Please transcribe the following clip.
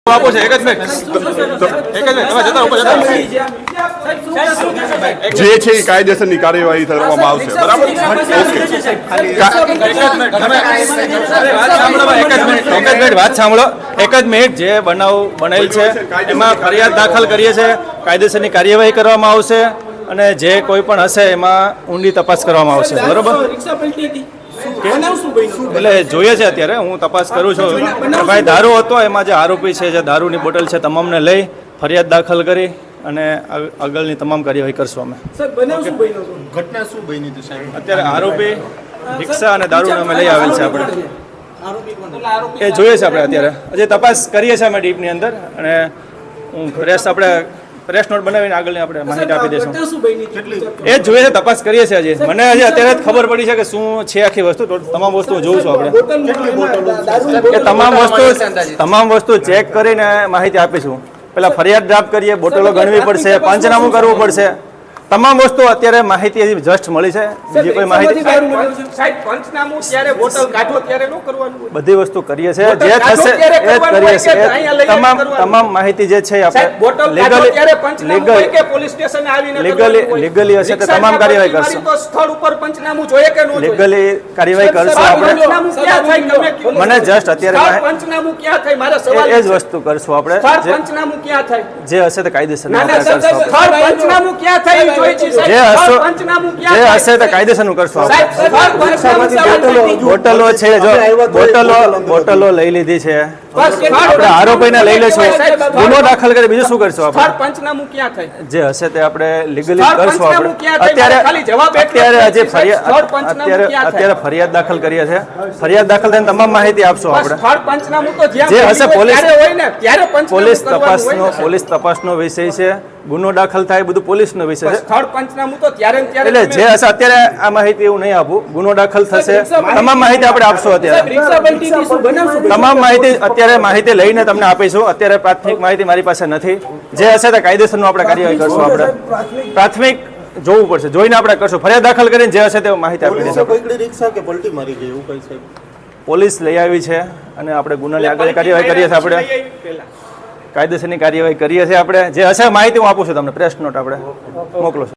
આપો છે એક જ મિનિટ તમે જતા ઉપર જતા જે છે એ કાયદેસરની કાર્યવાહી કરવામાં આવશે બરાબર વાત સાંભળો એક જ મિનિટ જે બનાવ બનેલ છે એમાં ફરિયાદ દાખલ કરીએ છીએ કાયદેસરની કાર્યવાહી કરવામાં આવશે અને જે કોઈ પણ હશે એમાં ઊંડી તપાસ કરવામાં આવશે બરોબર એટલે જોઈએ છે અત્યારે હું તપાસ કરું છું ભાઈ દારૂ હતો એમાં જે આરોપી છે જે દારૂની બોટલ છે તમામને લઈ ફરિયાદ દાખલ કરી અને આગળની તમામ કાર્યવાહી કરશું અમે ઘટના શું બની હતી સાહેબ અત્યારે આરોપી રિક્ષા અને દારૂને અમે લઈ આવેલ છે આપણે એ જોઈએ છે આપણે અત્યારે હજી તપાસ કરીએ છીએ અમે ડીપની અંદર અને હું પ્રેસ નોટ બનાવીને આગળની આપણે માહિતી આપી દઈશું એ જ જોઈએ છે તપાસ કરીએ છીએ હજી મને હજી અત્યારે જ ખબર પડી છે કે શું છે આખી વસ્તુ તમામ વસ્તુ જોઉં છું આપણે એ તમામ વસ્તુ ચેક કરીને માહિતી આપીશું પેલા ફરિયાદ ડ્રાફ્ટ કરીએ બોટલો ગણવી પડશે પંચનામું કરવું પડશે તમામ વસ્તુ અત્યારે માહિતી હજી જસ્ટ મળી છે બીજી કોઈ માહિતી બધી વસ્તુ કરીએ છીએ જે થશે એ જ કરીએ છીએ તમામ માહિતી જે છે આપણે લીગલી હશે તો તમામ કાર્યવાહી કરશું લીગલી કાર્યવાહી કરશું આપણે મને જસ્ટ અત્યારે એ જ વસ્તુ કરશું આપણે જે હશે તો કાયદેસર જે હશે તો કાયદેસરનું કરશું બોટલો છે જો બોટલો લઈ લીધી છે આપણે આરોપીને લઈ લઈશું ગુનો દાખલ કરી બીજું શું કરશું આપણે જે હશે તે આપણે લીગલી કરશું આપણે અત્યારે હજી અત્યારે ફરિયાદ દાખલ કરીએ છીએ ફરિયાદ દાખલ થઈને તમામ માહિતી આપશું આપણે જે હશે પોલીસ તપાસનો વિષય છે ગુનો દાખલ થાય બધું પોલીસનો વિષય છે એટલે જે હશે અત્યારે આ માહિતી એવું નહીં આપું ગુનો દાખલ થશે તમામ માહિતી આપણે આપશું અત્યારે તમામ માહિતી અત્યારે માહિતી લઈને તમને આપીશું અત્યારે પ્રાથમિક માહિતી મારી પાસે નથી જે હશે તે કાયદેસરનું આપણે કાર્યવાહી કરશું આપણે પ્રાથમિક જોવું પડશે જોઈને આપણે કરશું ફરિયાદ દાખલ કરીને જે હશે તે માહિતી આપી દઈશું પોલીસ લઈ આવી છે અને આપણે ગુનાની આગળ કાર્યવાહી કરીએ છીએ આપણે કાયદેસરની કાર્યવાહી કરીએ છીએ આપણે જે હશે માહિતી હું આપું છું તમને પ્રેસ નોટ આપણે મોકલો છું